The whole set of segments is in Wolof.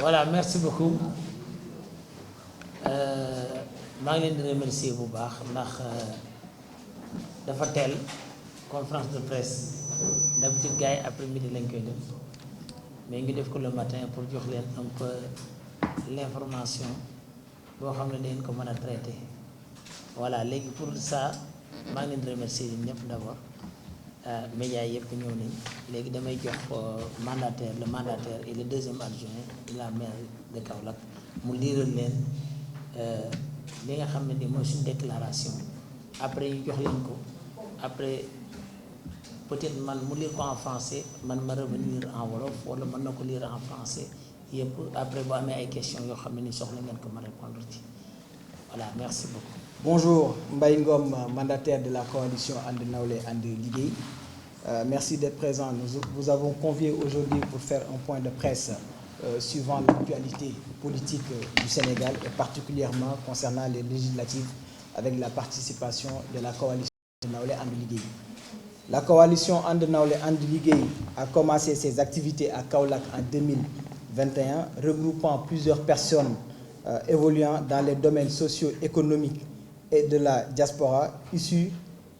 Voilà, merci beaucoup. maa ngi leen di remercier bu baax ndax dafa teel conférence de presse d'habitude gars yi après midi lañ koy def mais ngi def ko le matin pour jox leen un peu l'information boo xam ne dañ ko mën a traiter voilà léegi pour ça maa ngi leen di remercier yéen ñëpp d'abord médias yëpp ñëw nañ léegi damay jox mandataire le mandataire et le deuxième adjoint de la maire de Kaolack mu liiral leen li nga xam ne ni mooy suñu déclaration après ñu jox leen ko après peut-être man mu lire ko en français man ma revenir en wolof wala mën na ko lire en français yëpp après bu amee ay questions yoo xam ne ni soxla ngeen ko ma répondre ci voilà merci beaucoup. Bonjour, Mbaye Ngom, mandataire de la coalition And Nawlé And Liguey. Merci d'être présent. Nous vous avons convié aujourd'hui pour faire un point de presse suivant l'actualité politique du Sénégal et particulièrement concernant les législatives avec la participation de la coalition And Nawlé And Liguey. La coalition And Nawlé And Liguey a commencé ses activités à Kaolack en 2021, regroupant plusieurs personnes évoluant dans les domaines socio-économiques et de la diaspora issus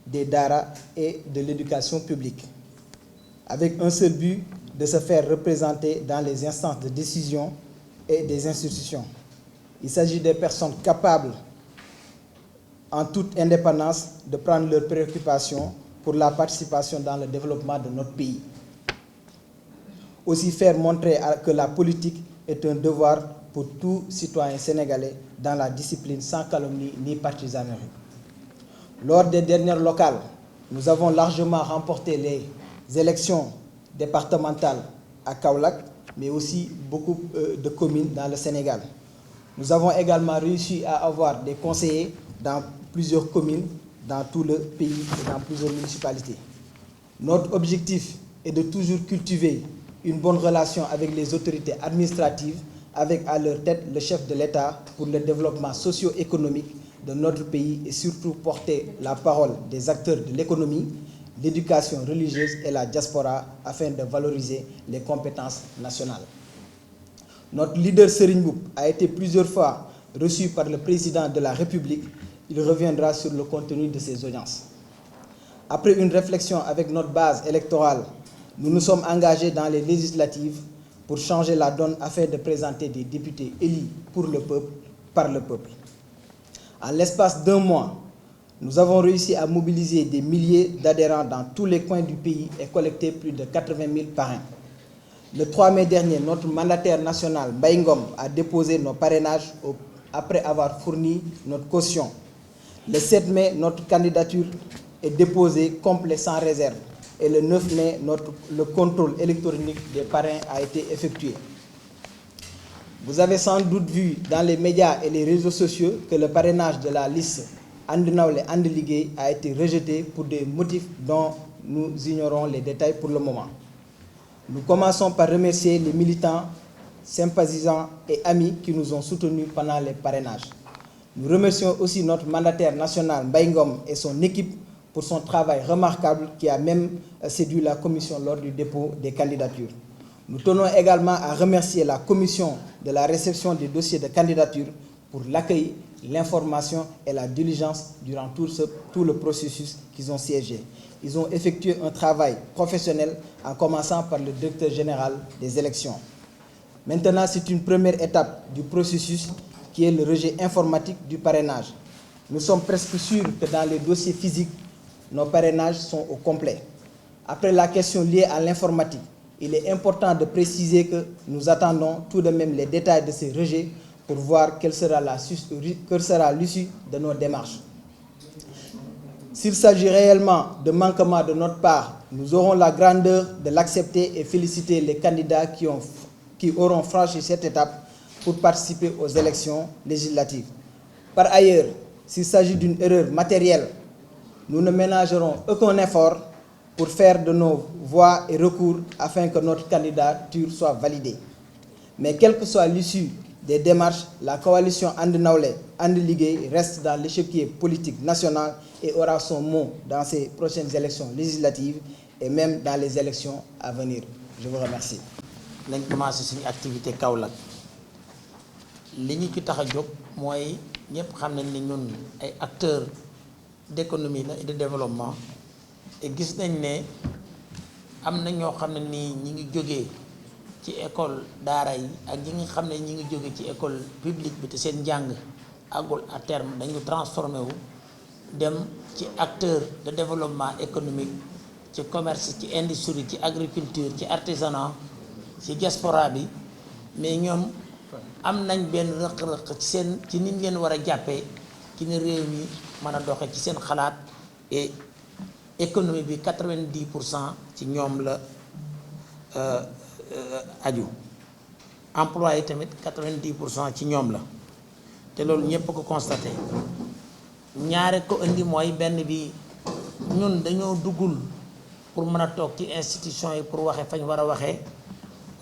des daara et de l'éducation publique, avec un seul but de se faire représenter dans les instances de décision et des institutions. Il s'agit des personnes capables, en toute indépendance, de prendre leurs préoccupations pour la participation dans le développement de notre pays. Aussi faire montrer que la politique est un devoir pour tout citoyen sénégalais dans la discipline sans calomnie ni partisanerie. Lors des dernières locales, nous avons largement remporté les élections départementales à Kaolack, mais aussi beaucoup de communes dans le Sénégal. Nous avons également réussi à avoir des conseillers dans plusieurs communes, dans tout le pays et dans plusieurs municipalités. Notre objectif est de toujours cultiver une bonne relation avec les autorités administratives, avec à leur tête le chef de l'État pour le développement socio-économique de notre pays et surtout porter la parole des acteurs de l'économie, l'éducation religieuse et la diaspora afin de valoriser les compétences nationales. Notre leader Serigne Mboup a été plusieurs fois reçu par le président de la République. Il reviendra sur le contenu de ces audiences. Après une réflexion avec notre base électorale, nous nous sommes engagés dans les législatives pour changer la donne afin de présenter des députés élus pour le peuple, par le peuple. En l'espace d'un mois, nous avons réussi à mobiliser des milliers d'adhérents dans tous les coins du pays et collecter plus de 80 000 parrains. Le 3 mai dernier, notre mandataire national, Mbaye Ngom, a déposé nos parrainages après avoir fourni notre caution. Le 7 mai, notre candidature est déposée complète sans réserve. Et le 9 mai, le contrôle électronique des parrains a été effectué. Vous avez sans doute vu dans les médias et les réseaux sociaux que le parrainage de la liste And Nawlé And Liguey a été rejeté pour des motifs dont nous ignorons les détails pour le moment. Nous commençons par remercier les militants, sympathisants et amis qui nous ont soutenus pendant les parrainages. Nous remercions aussi notre mandataire national Mbaye Ngom et son équipe pour son travail remarquable qui a même séduit la commission lors du dépôt des candidatures. Nous tenons également à remercier la commission de la réception des dossiers de candidature pour l'accueil, l'information et la diligence durant tout le processus qu'ils ont siégé. Ils ont effectué un travail professionnel en commençant par le directeur général des élections. Maintenant, c'est une première étape du processus qui est le rejet informatique du parrainage. Nous sommes presque sûrs que dans les dossiers physiques, nos parrainages sont au complet. Après la question liée à l'informatique, il est important de préciser que nous attendons tout de même les détails de ces rejets pour voir quelle sera l'issue de nos démarches. S'il s'agit réellement de manquement de notre part, nous aurons la grandeur de l'accepter et féliciter les candidats qui auront franchi cette étape pour participer aux élections législatives. Par ailleurs, s'il s'agit d'une erreur matérielle, nous ne ménagerons aucun effort pour faire de nos voix et recours afin que notre candidature soit validée. Mais quelle que soit l'issue des démarches, la coalition And Nawlé And Liguey reste dans l'échiquier politique national et aura son mot dans ces prochaines élections législatives et même dans les élections à venir. Je vous remercie. Nañ commencé suñu activité Kaolack li ñu ci tax a jóg mooy ñëpp xam nañ ni ñun ay acteurs d'économie la et de développement et gis nañ ne am na ñoo xam ne nii ñi ngi jógee ci école daara yi ak ñi nga xam ne ñi ngi jóge ci école publique bi te seen njàng àggul à terme dañu transformé wu dem ci acteur de développement économique ci commerce ci industrie ci agriculture ci artisanat ci diaspora bi mais ñoom am nañ benn rëq-rëq ci seen ci niñ leen war a jàppee ci ni réew mi mën a doxe ci seen xalaat et économie bi 90% ci ñoom la aju emploi yi tamit 90% ci ñoom la te loolu ñëpp ko constaté ñaare ko indi mooy benn bi ñun dañoo duggul pour mën a toog ci institution yi pour waxe fañ war a waxee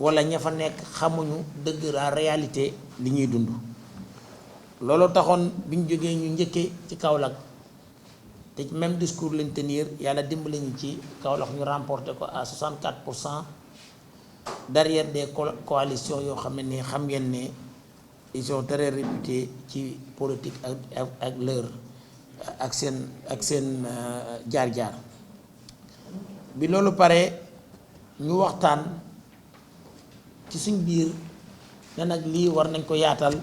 wala ña fa nekk xamuñu dëgg la réalité li ñuy dund looloo taxoon bi ñu jógee ñu njëkkee ci Kaolack te même discours lañ tenir yàlla dimbali ñu ci Kaolack ñu remporté ko à 64% derrière des coalitions yoo xam ne nii xam ngeen ne ils sont très réputés ci politique ak leur ak seen jaar-jaar bi loolu pare ñu waxtaan ci suñ biir ne nag lii war nañ ko yaatal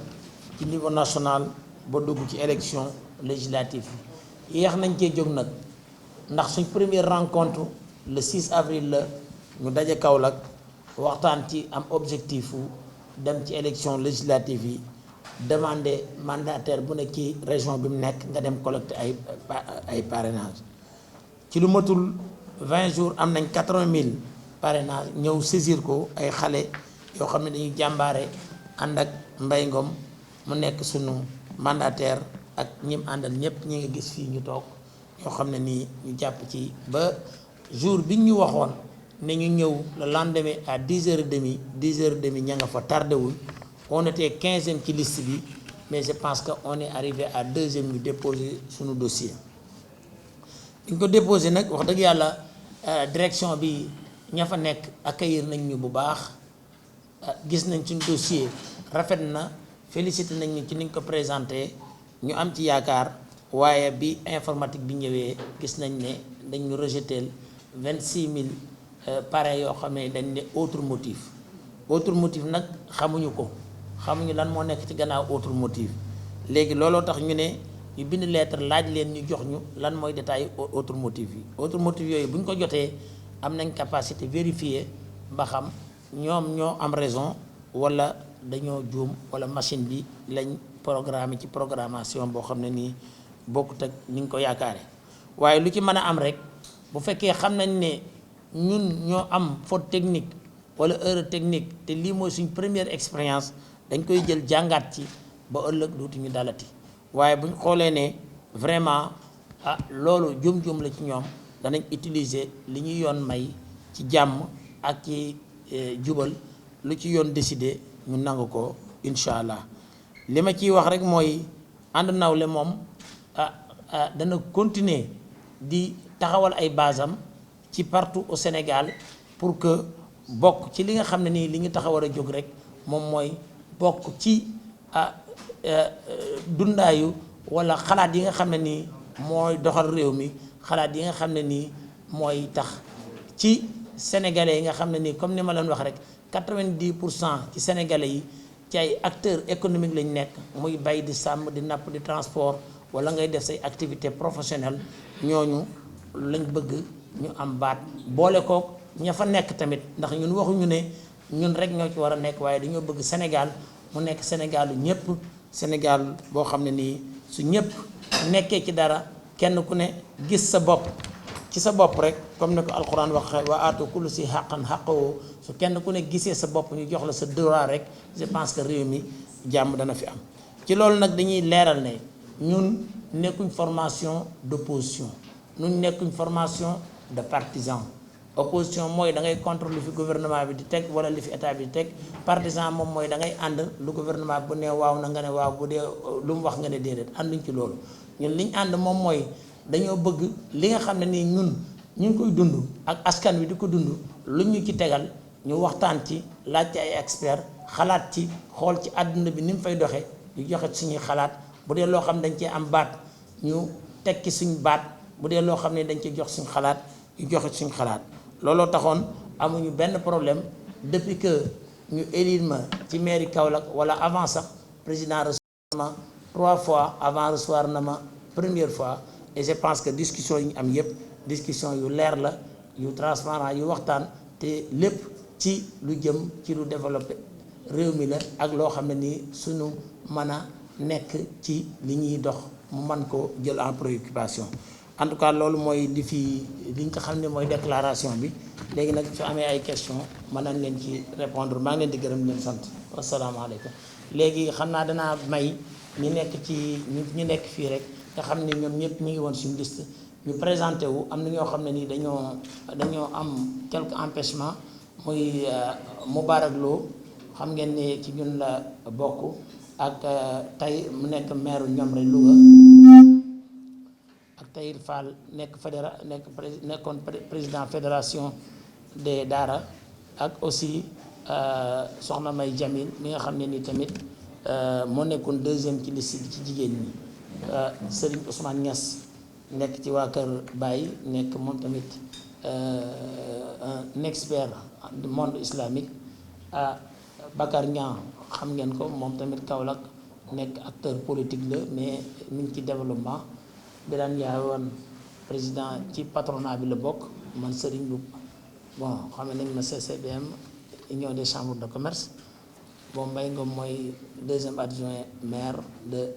ci niveau national ba dugg ci élection législative yi yéex nañ cee jóg nag ndax suñ première rencontre le 6 avril la ñu daje Kaolack waxtaan ci am objectif wu dem ci élection législative yi demander mandataire bu nekk ci région bi mu nekk nga dem collecter ay parrainage ci lu matul 20 jours am nañ 80 000 parrainage ñëw saisir ko ay xale yoo xam ne dañuy jàmbaare ànd ak Mbaye Ngom mu nekk sunu mandataire ak ñim àndal ñëpp ñi nga gis fii ñu toog yoo xam ne nii ñu jàpp ci ba jour bi ñu waxoon ne ñu ñëw le lendemain à 10h30 10h30 ña nga fa tardé wul on était 15e ci liste bi mais je pense que on est arrivé à 2e ñu déposer sunu dossier bi ñu ko déposé nag wax dëgg yàlla direction bi ña fa nekk accueillir nañ ñu bu baax gis nañ suñu dossier rafet na félicité nañ ñu ci niñ ko présenté ñu am ci yaakaar waaye bi informatique bi ñëwee gis nañ ne dañ ñu rejeté 26000 parrains yoo xam ne dañ ne autre motif nag xamuñu ko xamuñu lan moo nekk ci gannaaw autre motif léegi looloo tax ñu ne ñu bind lettre laaj leen ñu jox ñu lan mooy détail autre motif yi autre motif yooyu bu ñu ko jotee am nañ capacité vérifier ba xam ñoom ñoo am raison wala dañoo juum wala machine bi lañ programme ci programmation boo xam ne nii bokkut ak ni nga ko yaakaare waaye lu ci mën a am rek bu fekkee xam nañ ne ñun ñoo am faute technique wala erreur technique te lii mooy suñ première expérience dañ koy jël jàngaat ci ba ëllëg dootuñu dalati waaye buñ xoolee ne vraiment loolu jum-jum la ci ñoom danañ utiliser li ñuy yoon may ci jàmm ak ci jubal lu ci yoon décidé ñu nangu ko incha allah li ma ciy wax rek mooy ànd nawle moom dana continuer di taxawal ay basam ci partout au Sénégal pour que bokk ci li nga xam ne nii li ñu taxawal a jóg rek moom mooy bokk ci dundaayu wala xalaat yi nga xam ne nii mooy doxal réew mi xalaat yi nga xam ne nii mooy tax ci sénégalais yi nga xam ne nii comme ni ma leen wax rek 90% ci sénégalais yi ci ay acteurs économiques lañ nekk muy bay di sàmm di napp di transport wala ngay def say activité professionnelle ñooñu lañ bëgg ñu am baat boole kook ña fa nekk tamit ndax ñun waxuñu ne ñun rek ñoo ci war a nekk waaye dañoo bëgg Sénégal mu nekk Sénégalu ñëpp Sénégal boo xam ne nii su ñëpp nekkee ci dara kenn ku ne gis sa bopp ci sa bopp rek comme ne ko alxuraan wax wa aatu kullu si xaqan xaqoo su kenn ku ne gisee sa bopp ñu jox la sa droit rek je pense que réew mi jàmm dana fi am ci loolu nag dañuy leeral ne ñun nekkuñ formation d'opposition ñun nekkuñ formation de partisan opposition mooy da ngay contre lu fi gouvernement bi di teg wala li fi état bi di teg partisan moom mooy da ngay ànd lu gouvernement bu ne waaw na nga ne waaw bu dee lu mu wax nga ne déedéet ànduñ ci loolu ñun liñ ànd moom mooy dañoo bëgg li nga xam ne nii ñun ñu ngi koy dund ak askan wi di ko dund lu ñu ci tegal ñu waxtaan ci laaj ci ay expert xalaat ci xool ci àdduna bi ni mu fay doxee ñu joxe suñuy xalaat bu dee loo xam ne dañ cee am baat ñu tekki suñ baat bu dee loo xam ne dañ ci jox suñ xalaat ñu joxe suñ xalaat looloo taxoon amuñu benn problème depuis que ñu élire ma ci mairie Kaolack wala avant sax président recevoir ma 3 fois avant recevoir na ma première fois et je pense que discussion yi ñu am yëpp discussion yu leer la yu transparent yu waxtaan te lépp ci lu jëm ci lu développé réew mi la ak loo xam ne nii suñu mën a nekk ci li ñuy dox mu man ko jël en préoccupation en tout cas loolu mooy li nga xam ne mooy déclaration bi léegi nag su amee ay question mën nañ leen ci répondre maa ngi leen di gërëm leen sant wasalaamaaleykum léegi xam naa danaa may ñi nekk ci ñu nekk fii rek nga xam ne ñoom ñëpp ñu ngi woon suñu liste ñu présenté wu am na ñoo xam ne nii dañoo am quelques empêchements muy Moubarak Lo xam ngeen ne ci ñun la bokk ak tey mu nekk maire Ñomre Louga ak Tahir Fall nekkoon président fédération des Daara ak aussi soxna May Jamil mi nga xam ne ni tamit moo nekkoon deuxième ci liste bi ci jigéen ñi Serigne Ousmane Niass nekk ci waa Kër Baye nekk moom tamit un expert du monde islamique Bakar Niang xam ngeen ko moom tamit Kaolack nekk acteur politique la mais mi ngi ci développement Birane Ndiaye woon président ci patronat bi la bokk man Serigne Mboup bon xam nañ ma CCBM Union des chambres de commerce bon Mbaye Ngom mooy deuxième adjoint maire de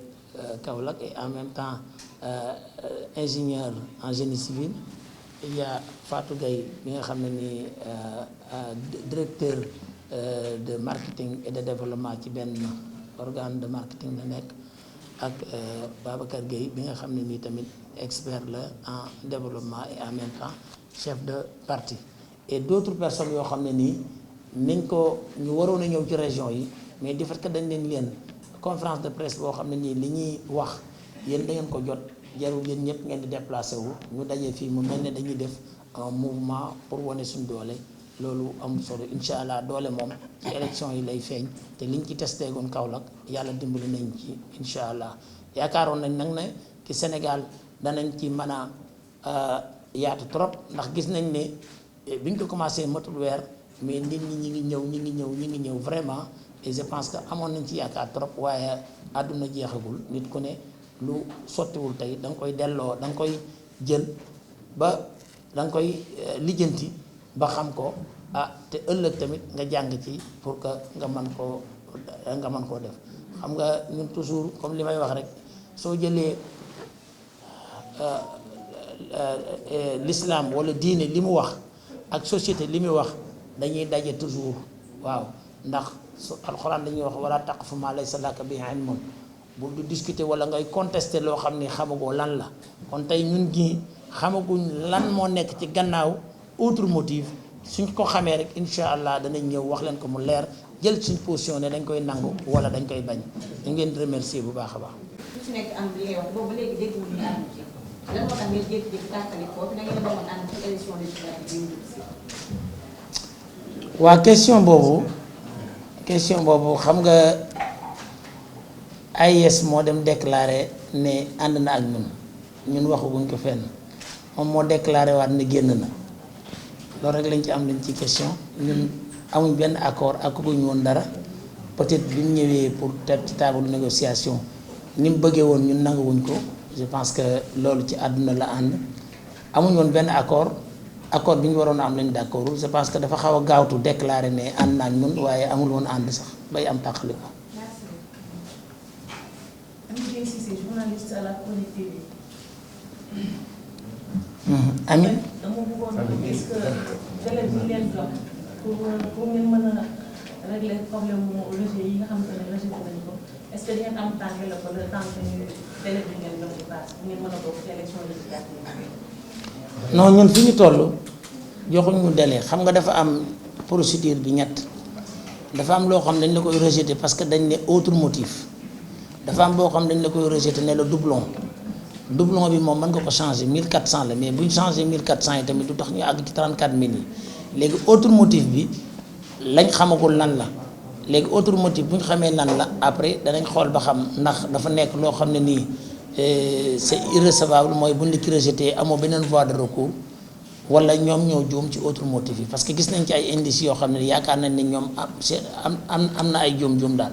Kaolack et en même temps ingénieur en génie civil. Il y a Fatou Gaye bi nga xam ne ni directeur de marketing et de développement ci benn organe de marketing la nekk ak Babacar Gueye bi nga xam ne nii tamit expert la en développement et en même temps chef de parti et d'autres personnes yoo xam ne nii niñ ko ñu waroon a ñëw ci région yi mais di fait que dañ leen conférence de presse boo xam ne nii li ñuy wax yéen da ngeen ko jot jarul yéen ñëpp ngeen di déplacé wu ñu dajee fii mu mel ne dañuy def un mouvement pour wane suñ doole loolu amul solo incha allah doole moom ci élection yi lay feeñ te liñ ci testé goon Kaolack yàlla dimbali nañ ci incha allah yaakaaroon nañ nag ne ci Sénégal danañ ci mën a yaatu trop ndax gis nañ ne biñ ko commencé matul weer mais nit ñi ñi ngi ñëw vraiment et je pense que amoon nañ ci yaakaar trop waaye àdduna jeexagul nit ku ne lu sottiwul tey da nga koy delloo da nga koy jël ba da nga koy lijjanti ba xam ko te ëllëg tamit nga jàng ci pour que nga mën koo def xam nga ñun toujours comme li may wax rek soo jëlee l'islam wala diine li mu wax ak société li muy wax dañuy daje toujours waaw ndax su alxuraan dañuy wax wala taqfu ma laysa laka bihi ilmun bu du discuter wala ngay contester loo xam ni xamagoo lan la kon tey ñun ñii xamaguñ lan moo nekk ci gannaaw autre motif suñ ko xamee rek incha allah danañ ñëw wax leen ko mu leer jël suñ position ne dañ koy nangu wala dañ koy bañ dañ leen remercier bu baax a baax. ku ci nekk am li ngay wax boobu léegi dégg ñu ànd ci lan moo tax ngeen jékki-jékki tàkkali foofu da ngeen demoon ànd ci élection législative yi. waa question boobu xam nga AIS moo dem déclaré ne ànd na ak ñun waxaguñ ko fenn moom moo déclaré waat ne génn na loolu rek lañ ci am lañ ci question ñun amuñ benn accord akkuguñ woon dara peut-être bi mu ñëwee pour teg ci table négociation ni mu bëggee woon ñun nanguwuñ ko je pense que loolu ci àdduna la ànd amuñ woon benn accord bi ñu waroon a am lañ d'accord je pense que dafa xaw a gaawtu déclaré ne ànd naa ak ñun waaye amul woon ànd sax bay am tàqali ko. journaliste à la Koni TV. Amin. dama bëggoon est-ce que délai bi leen jox pour ngeen mën a régler problème mu rejet yi nga xamante ne rejeté nañu ko est-ce que di ngeen am temps la ko le temps que ñu délai bi ngeen jox di passe ngeen mën a bokk ci élection législative. non ñun fi ñu toll joxuñu délai xam nga dafa am procédure bi ñett dafa am loo xam dañ la koy rejeté parce que dañ ne autre motif. dafa am boo xam dañ la koy rejeté ne la doublon bi moom mën nga ko changer 1400 la mais bu ñu changer 1400 yi tamit du tax ñu àgg ci 34000 yi léegi autre motif bi lañ xamagul lan la léegi autre motif bu ñu xamee nan la après danañ xool ba xam ndax dafa nekk loo xam ne nii c'est irrecevable mooy buñ la ci rejeté amoo beneen voie de recours wala ñoom ñoo juum ci autre motif yi parce que gis nañ ci ay indices yoo xam ne yaakaar nañ ne ñoom am na ay juum daal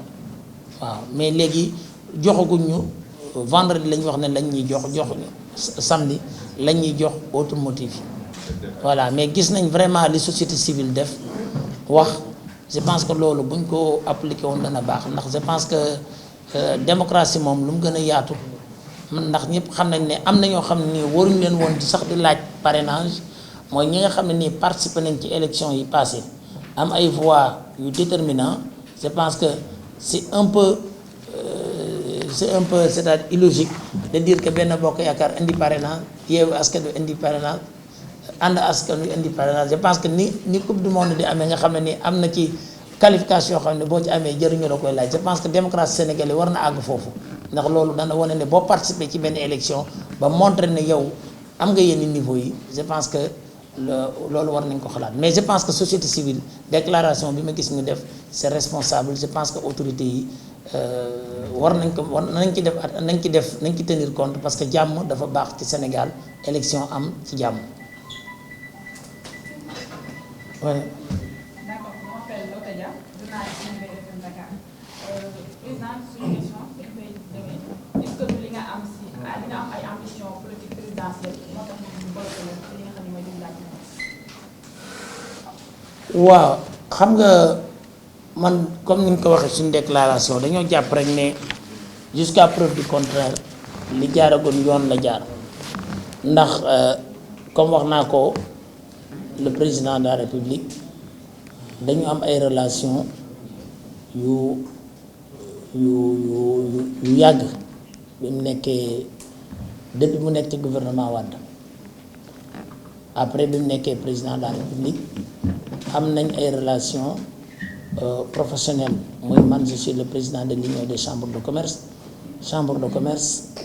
waaw mais léegi joxaguñ ñu vendredi lañ wax ne lañ ñuy jox samedi lañ ñuy jox autre motif yi voilà mais gis nañ vraiment li société civile def wax je pense que loolu buñ ko appliqué woon dana baax ndax je pense que démocratie moom lu mu gën a yaatu ndax ñëpp xam nañ ne am na ñoo xam ne nii waruñu leen woon sax di laaj parrainage mooy ñi nga xam ne nii participer nañ ci élection yi passé am ay voix yu déterminant je pense que c'est un peu c'est-à-dire illogique de dire que benn bokk yaakaar indi parrainage Yewwi Askan Wi indi parrainage ànd askan wi indi parrainage je pense que ni coupe du monde di amee nga xam ne nii am na ci qualification yoo xam ne boo ci amee jëriñu la koy laaj je pense que démocratie sénégalais war na àgg foofu ndax loolu dana wane ne boo participer ci benn élection ba montrer ne yow am nga yenn niveau yi je pense que loolu war nañ ko xalaat mais je pense que société civile déclaration bi ma gis ñu def c'est responsable je pense que autorités yi nañ ci tenir compte parce que jàmm dafa baax ci Sénégal élection am ci jàmm. Ouais. D'accord, je m'appelle Lota Dia, journaliste RFM Dakar. Président, suñu question dañ koy demee est-ce que li nga am ay ambition politique présidentielle moo tax ñu bloqué leen ci li nga xam ne mooy législative. waaw xam nga man comme ni ñu ko waxee suñu déclaration dañoo jàpp rek ne jusqu'à preuve du contraire li jaaragoon yoon la jaar ndax comme wax naa ko le président de la République dañu am ay relations yu yàgg bi mu nekkee depuis mu nekk ci gouvernement Wade après bi mu nekkee président de la République am nañ ay relations professionnelles muy man je suis le président de l'union des chambres de commerce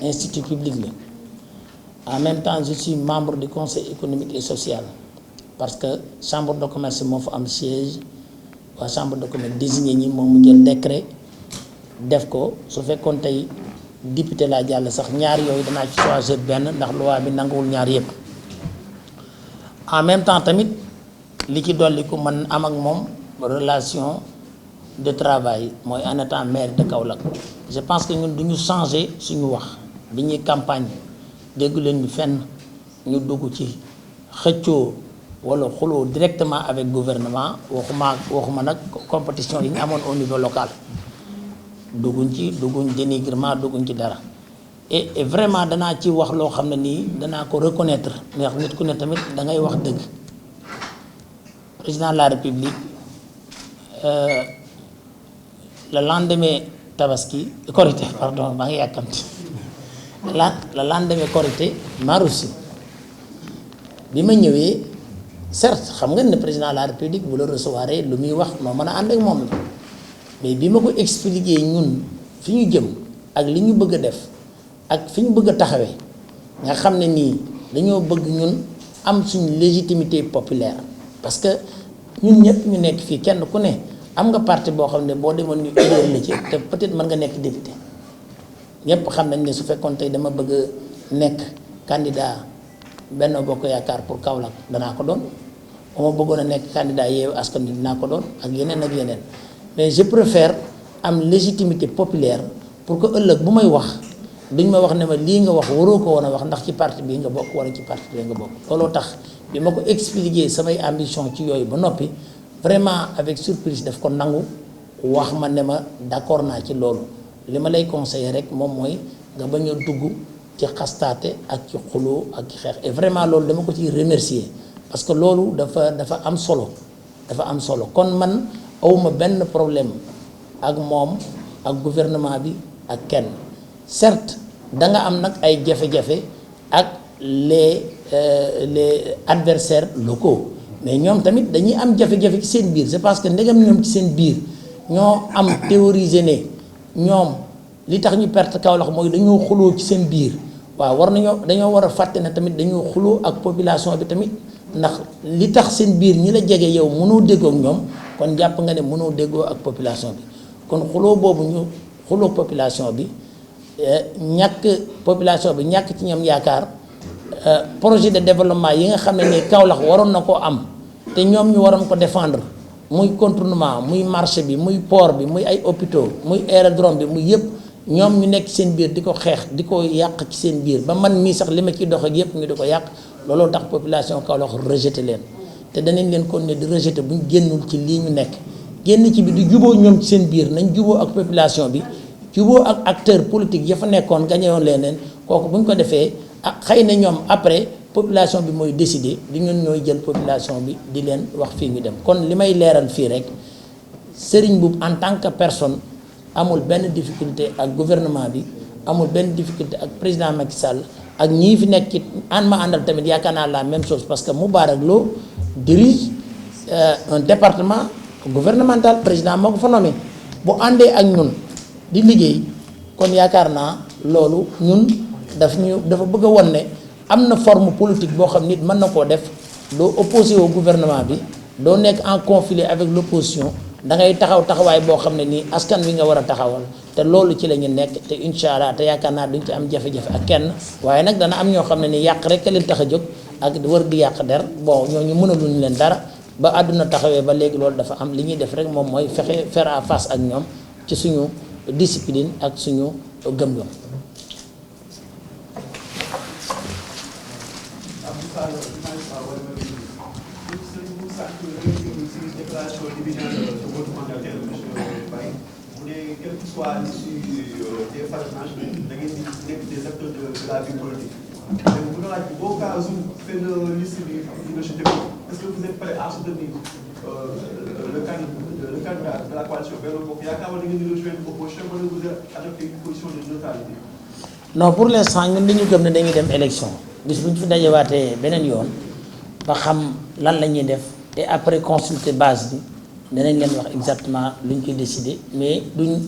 institut public la en même temps je suis membre du conseil économique et social parce que chambre de commerce moo fa am siège waa chambre de commerce désigné ñi moom mu jël décret def ko su fekkoon tey député laa jàll sax ñaar yooyu danaa ci choisir benn ndax loi bi nanguwul ñaar yëpp en même temps tamit li ci dolli ko man am ak moom relation de travail mooy en étant maire de Kaolack je pense que ñun du ñu changer suñu wax bi ñuy campagne déggu leen ñu fenn ñu dugg ci xëccoo wala xuloo directement avec gouvernement waxuma nag compétition yi ñu amoon au niveau local dugguñ dénigrement dugguñ ci dara et vraiment danaa ci wax loo xam ne nii danaa ko reconnaître ndax nit ku ne tamit da ngay wax dëgg président de la République le lendemain tabaski Korité pardon maa ngi yàkkamti le lendemain Korité maa reçu bi ma ñëwee certes xam nga ne président de la République bu la recevoir lu muy wax moo mën a ànd ak moom la mais bi ma ko expliquer ñun fi ñu jëm ak li ñu bëgg a def ak fi ñu bëgg a taxawee nga xam ne nii dañoo bëgg ñun am suñu légitimité populaire parce que ñun ñëpp ñu nekk fii kenn ku ne am nga parti boo xam ne boo demoon ñu élire la ci te peut-être mën nga nekk député ñëpp xam nañ ne su fekkoon tey dama bëgg a nekk candidat Benno Bokk Yaakaar pour Kaolack danaa ko doon bu ma bëggoon a nekk candidat Yewwi Askan Wi dinaa ko doon ak yeneen mais je préfère am légitimité populaire pour que ëllëg bu may wax duñ ma wax ne ma lii nga wax waroo ko woon a wax ndax ci parti bii nga bokk wala ci parti bii nga bokk looloo tax bi ma ko expliquer samay ambition ci yooyu ba noppi vraiment avec surprise daf ko nangu wax ma ne ma d'accord naa ci loolu li ma lay conseiller rek moom mooy nga bañ a dugg ci xastaate ak ci xuloo ak ci xeex et vraiment loolu dama ko ciy remercier parce que loolu dafa am solo kon man awma benn problème ak moom ak gouvernement bi ak kenn certes da nga am nag ay jafe-jafe ak les adversaires locaux mais ñoom tamit dañuy am jafe-jafe ci seen biir c'est parce que ndegam ñoom ci seen biir ñoo am théorisé ne ñoom li tax ñu perte Kaolack mooy dañoo xuloo ci seen biir waaw dañoo war a fàtte ne tamit dañoo xuloo ak population bi tamit ndax li tax seen biir ñi la jege yow mënoo déggoo ak ñoom kon jàpp nga ne mënoo déggoo ak population bi kon xuloo boobu ñu xuloo population bi ñàkk population bi ñàkk ci ñoom yaakaar projet de développement yi nga xam ne ni Kaolack waroon na koo am te ñoom ñu waroon ko défendre muy contournement muy marché bi muy port bi muy ay hôpitaux muy aérodrome bi muy yëpp ñoom ñu nekk seen biir di ko xeex di ko yàq ci seen biir ba man mii sax li ma ciy dox ak yëpp ñu di ko yàq looloo tax population Kaolack rejeté leen te danañ leen kon ne di rejeté bu ñu génnul ci lii ñu nekk génn ci bi di juboo ñoom ci seen biir nañ juboo ak population bi juboo ak acteur politique ya fa nekkoon gañewoon leneen kooku bu ñu ko defee ah xëy na ñoom après population bi mooy décider di ñun ñooy jël population bi di leen wax fii ñu dem kon li may leeral fii rek Serigne Mboup en tant que personne amul benn difficulté ak gouvernement bi amul benn difficulté ak président Macky Sall ak ñii fi nekk ci ma àndal tamit yaakaar naa la même chose parce que Moubarak Lo dirige un département gouvernemental président moo ko fa nommé bu àndee ak ñun di liggéey kon yaakaar naa loolu ñun dafa bëgg a won ne am na forme politique boo xam nit mën na koo def doo opposé au gouvernement bi doo nekk en conflit avec l'opposition da ngay taxaw taxawaay boo xam ne nii askan wi nga war a taxawal te loolu ci la ñu nekk te incha allah te yaakaar naa duñ ci am jafe-jafe ak kenn waaye nag dana am ñoo xam ne nii yàq rek leen tax a jóg ak wër di yàq der bon ñooñu mënaluñ leen dara ba àdduna taxawee ba léegi loolu dafa am li ñuy def rek moom mooy fexe faire à face ak ñoom ci suñu discipline ak suñu gëm-gëm. Quel que soit l'issue des parrainages, da ngeen di nekk des acteurs de la vie politique. Donc bu doon laaj boo cas où seen liste bi dina jeté ko, est-ce que vous êtes prêt à soutenir le candidat de la coalition Benno Bokk Yaakaar wala da ngeen di rejoindre opposition wala vous adoptez une position de neutralité? Non, pour l'instant ñun li ñu gëm ne dañuy dem élection bis bu ñu fi dajewaatee beneen yoon ba xam lan la ñuy def et après consulter base bi. danañ leen wax exactement lu ñu koy décider mais duñu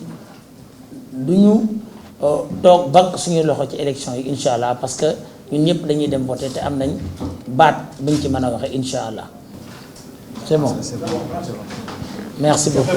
toog banque suñuy loxo ci élection yi incha allah parce que ñun ñëpp dañuy dem voter te am nañ baat buñ ci mën a waxee incha allah c'est bon merci beaucoup.